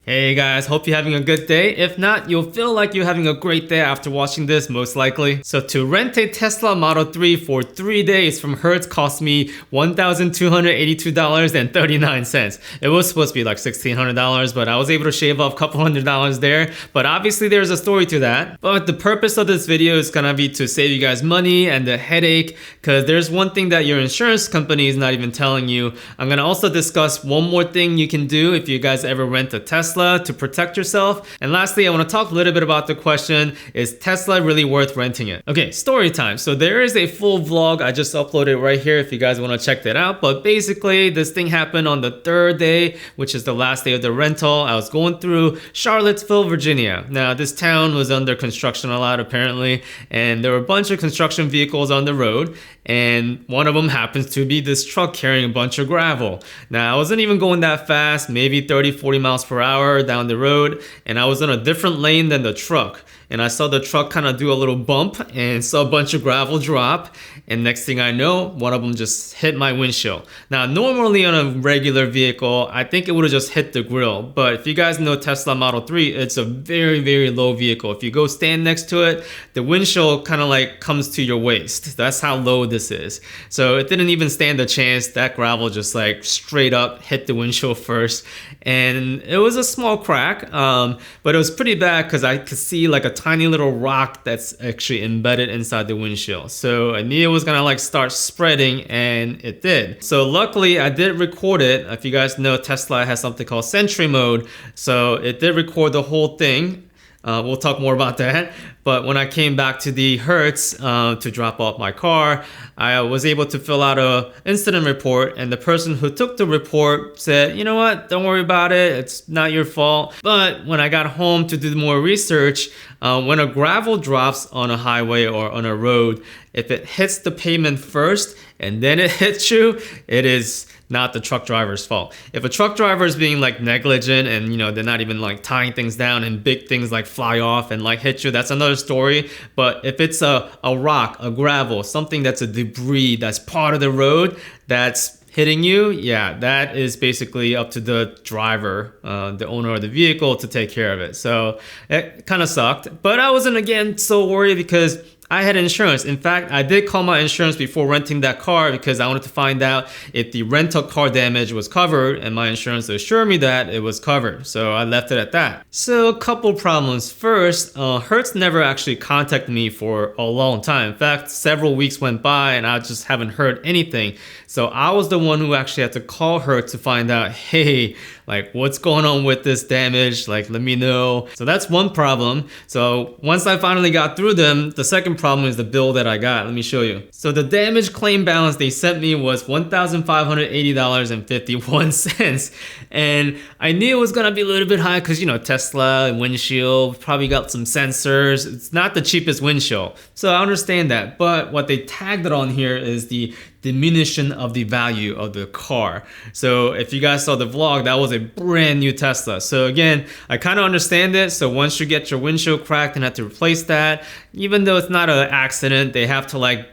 Hey guys, hope you're having a good day. If not, you'll feel like you're having a great day after watching this, most likely. So to rent a Tesla Model 3 for 3 days from Hertz cost me $1,282.39. It was supposed to be like $1,600, but I was able to shave off a couple $100 there. But obviously there's a story to that. But the purpose of this video is gonna be to save you guys money and the headache, because there's one thing that your insurance company is not even telling you. I'm gonna also discuss one more thing you can do if you guys ever rent a Tesla to protect yourself. And lastly, I want to talk a little bit about the question, is Tesla really worth renting it? Okay, story time. So there is a full vlog I just uploaded right here if you guys want to check that out. But basically, this thing happened on the third day, which is the last day of the rental. I was going through Charlottesville, Virginia. Now, this town was under construction a lot apparently, and there were a bunch of construction vehicles on the road, and one of them happens to be this truck carrying a bunch of gravel. Now, I wasn't even going that fast, maybe 30-40 miles per hour down the road, and I was in a different lane than the truck, and I saw the truck kind of do a little bump and saw a bunch of gravel drop, and next thing I know, one of them just hit my windshield. Now normally on a regular vehicle, I think it would have just hit the grill, but if you guys know Tesla Model 3, it's a very low vehicle. If you go stand next to it, the windshield kind of like comes to your waist. That's how low this is. So it didn't even stand a chance. That gravel just like straight up hit the windshield first, and it was a small crack, but it was pretty bad because I could see like a tiny little rock that's actually embedded inside the windshield. So I knew it was gonna like start spreading, and it did. So luckily I did record it. If you guys know, Tesla has something called Sentry mode, so it did record the whole thing. We'll talk more about that. But when I came back to the Hertz to drop off my car, I was able to fill out an incident report, and the person who took the report said, you know what, don't worry about it, it's not your fault. But when I got home to do more research, when a gravel drops on a highway or on a road, if it hits the pavement first and then it hits you, it is not the truck driver's fault. If a truck driver is being like negligent and they're not even like tying things down and big things like fly off and like hit you, that's another story. But if it's a rock, a gravel, something that's a debris that's part of the road that's hitting you, yeah, that is basically up to the driver, the owner of the vehicle, to take care of it. So it kind of sucked, but I wasn't again so worried because I had insurance. In fact, I did call my insurance before renting that car because I wanted to find out if the rental car damage was covered, and my insurance assured me that it was covered. So I left it at that. So a couple problems. First, Hertz never actually contacted me for a long time. In fact, several weeks went by and I just haven't heard anything. So I was the one who actually had to call Hertz to find out, hey, like what's going on with this damage? Like, let me know. So that's one problem. So once I finally got through them, the second problem is the bill that I got. Let me show you. So the damage claim balance they sent me was $1,580.51. And I knew it was gonna be a little bit high because Tesla and windshield probably got some sensors. It's not the cheapest windshield. So I understand that. But what they tagged it on here is the diminution of the value of the car. So if you guys saw the vlog, that was a brand new Tesla. So again, I kind of understand it. So once you get your windshield cracked and have to replace that, even though it's not an accident, they have to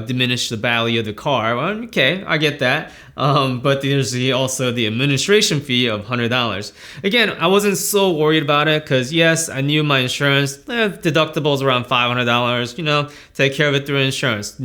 diminish the value of the car. Well, okay, I get that. But there's also the administration fee of $100. Again, I wasn't so worried about it because yes, I knew my insurance deductibles around $500. Take care of it through insurance.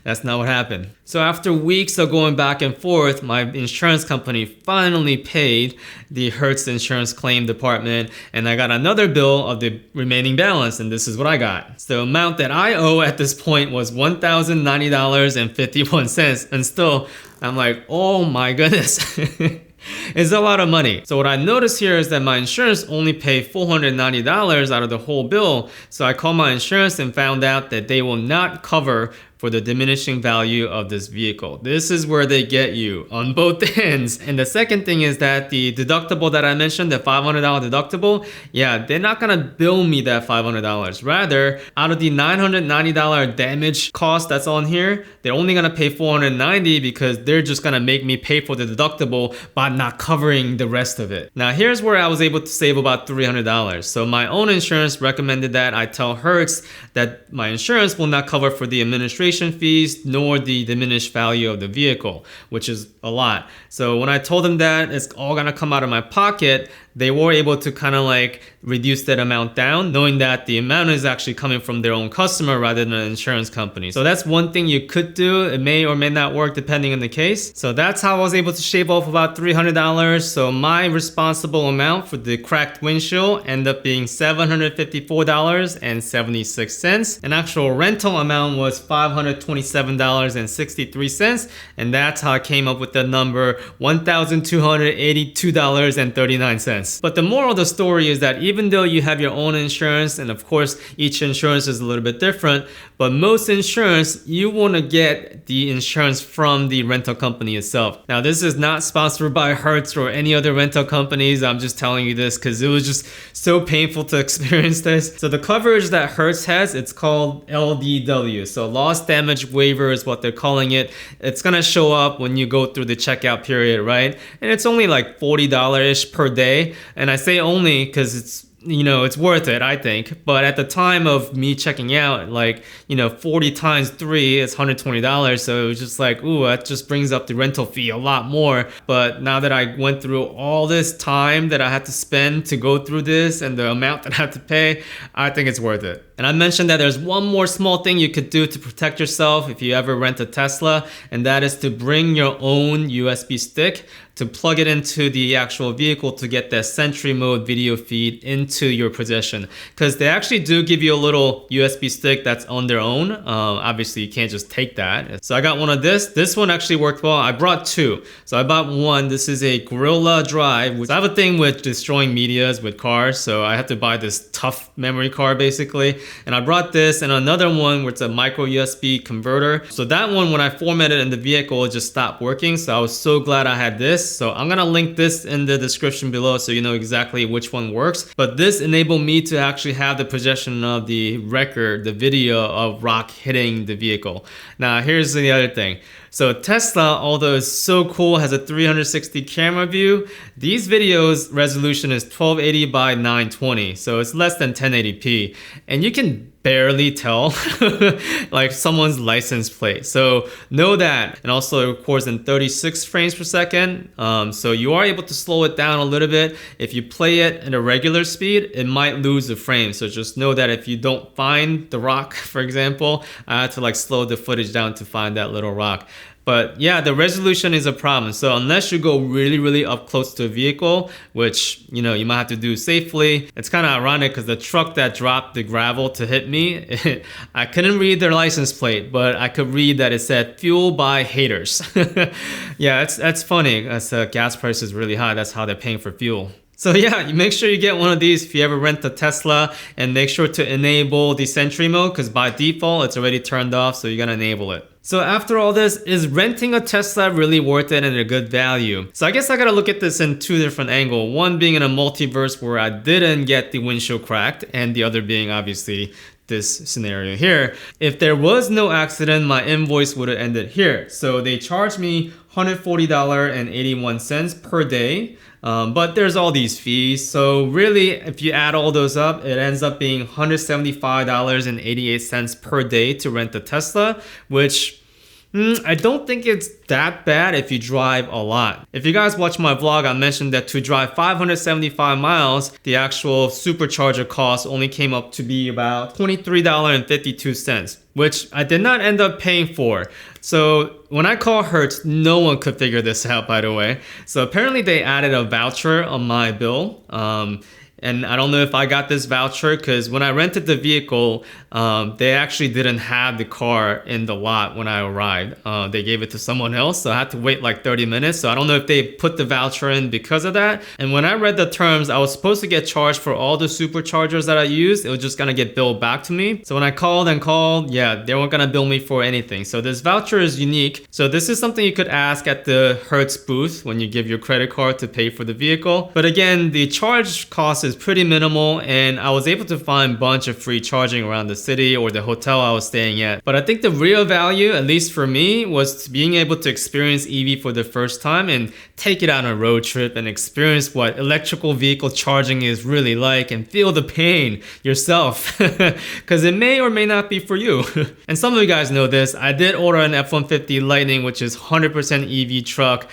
That's not what happened. So after weeks of going back and forth, my insurance company finally paid the Hertz insurance claim department, and I got another bill of the remaining balance, and this is what I got. So the amount that I owe at this point was $1,090.51, and still I'm like, oh my goodness. It's a lot of money. So what I noticed here is that my insurance only paid $490 out of the whole bill. So I called my insurance and found out that they will not cover for the diminishing value of this vehicle. This is where they get you on both ends. And the second thing is that the deductible that I mentioned, the $500 deductible, yeah, they're not gonna bill me that $500. Rather, out of the $990 damage cost that's on here, they're only gonna pay $490 because they're just gonna make me pay for the deductible by not covering the rest of it. Now here's where I was able to save about $300. So my own insurance recommended that I tell Hertz that my insurance will not cover for the administration registration fees nor the diminished value of the vehicle, which is a lot. So when I told them that it's all gonna come out of my pocket, they were able to kind of like reduce that amount down, knowing that the amount is actually coming from their own customer rather than an insurance company. So that's one thing you could do. It may or may not work depending on the case. So that's how I was able to shave off about $300. So my responsible amount for the cracked windshield ended up being $754.76. An actual rental amount was $527.63. And that's how I came up with the number $1,282.39. But the moral of the story is that even though you have your own insurance, and of course each insurance is a little bit different, but most insurance, you want to get the insurance from the rental company itself. Now this is not sponsored by Hertz or any other rental companies. I'm just telling you this because it was just so painful to experience this. So the coverage that Hertz has, it's called LDW. So loss damage waiver is what they're calling it. It's gonna show up when you go through the checkout period, right? And it's only like $40-ish per day. And I say only because it's, you know, it's worth it, I think. But at the time of me checking out, like, you know, 40 times 3 is $120. So it was just like, ooh, that just brings up the rental fee a lot more. But now that I went through all this time that I had to spend to go through this and the amount that I had to pay, I think it's worth it. And I mentioned that there's one more small thing you could do to protect yourself if you ever rent a Tesla, and that is to bring your own USB stick to plug it into the actual vehicle to get that Sentry mode video feed into your possession. Because they actually do give you a little USB stick that's on their own. Obviously you can't just take that. So I got one of this. This one actually worked well. I brought two. So I bought one. This is a Gorilla Drive. I have a thing with destroying medias with cars, so I had to buy this tough memory card basically. And I brought this and another one where it's a micro USB converter. So that one, when I formatted in the vehicle, it just stopped working. So I was so glad I had this. So I'm gonna link this in the description below so you know exactly which one works. But this enabled me to actually have the possession of the record, the video of rock hitting the vehicle. Now here's the other thing. So Tesla, although it's so cool, has a 360 camera view. These videos resolution is 1280 by 920, so it's less than 1080p. And you can barely tell like someone's license plate. So know that. And also it records in 36 frames per second. So you are able to slow it down a little bit. If you play it at a regular speed, it might lose the frame. So just know that if you don't find the rock, for example, I had to like slow the footage down to find that little rock. But yeah, the resolution is a problem. So unless you go really, really up close to a vehicle, which, you know, you might have to do safely. It's kind of ironic because the truck that dropped the gravel to hit me, I couldn't read their license plate, but I could read that it said fuel by haters. Yeah, that's funny. As gas price is really high, that's how they're paying for fuel. So yeah, you make sure you get one of these if you ever rent a Tesla, and make sure to enable the Sentry mode because by default it's already turned off, so you gotta enable it. So after all this, is renting a Tesla really worth it and a good value? So I guess I gotta look at this in two different angles. One being in a multiverse where I didn't get the windshield cracked, and the other being obviously this scenario here. If there was no accident, my invoice would have ended here. So they charged me $140.81 per day. But there's all these fees. So really, if you add all those up, it ends up being $175.88 per day to rent the Tesla, which I don't think it's that bad if you drive a lot. If you guys watch my vlog, I mentioned that to drive 575 miles, the actual supercharger cost only came up to be about $23.52, which I did not end up paying for. So when I call Hertz, no one could figure this out, by the way. So apparently they added a voucher on my bill. And I don't know if I got this voucher because when I rented the vehicle, they actually didn't have the car in the lot when I arrived. They gave it to someone else, so I had to wait like 30 minutes. So I don't know if they put the voucher in because of that. And when I read the terms, I was supposed to get charged for all the superchargers that I used. It was just gonna get billed back to me. So when I called, yeah, they weren't gonna bill me for anything. So this voucher feature is unique. So this is something you could ask at the Hertz booth when you give your credit card to pay for the vehicle. But again, the charge cost is pretty minimal, and I was able to find a bunch of free charging around the city or the hotel I was staying at. But I think the real value, at least for me, was being able to experience EV for the first time and take it on a road trip and experience what electrical vehicle charging is really like and feel the pain yourself, because it may or may not be for you. And some of you guys know this, I did order an F-150 Lightning, which is 100% EV truck.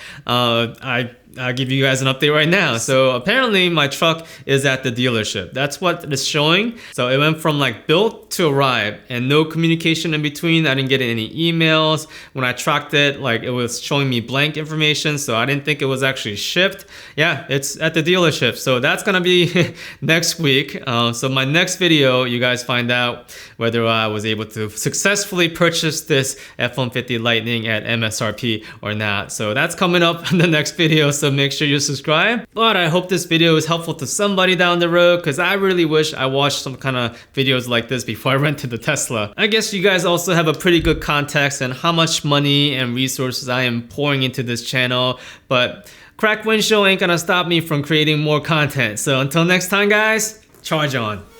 I'll give you guys an update right now. So apparently my truck is at the dealership. That's what it's showing. So it went from like built to arrive and no communication in between. I didn't get any emails. When I tracked it, like it was showing me blank information. So I didn't think it was actually shipped. Yeah, it's at the dealership. So that's gonna be next week. So my next video, you guys find out whether I was able to successfully purchase this F-150 Lightning at MSRP or not. So that's coming up in the next video. So make sure you subscribe. But I hope this video is helpful to somebody down the road, because I really wish I watched some kind of videos like this before I rented the Tesla. I guess you guys also have a pretty good context on how much money and resources I am pouring into this channel. But cracked windshield ain't gonna stop me from creating more content. So until next time, guys, charge on.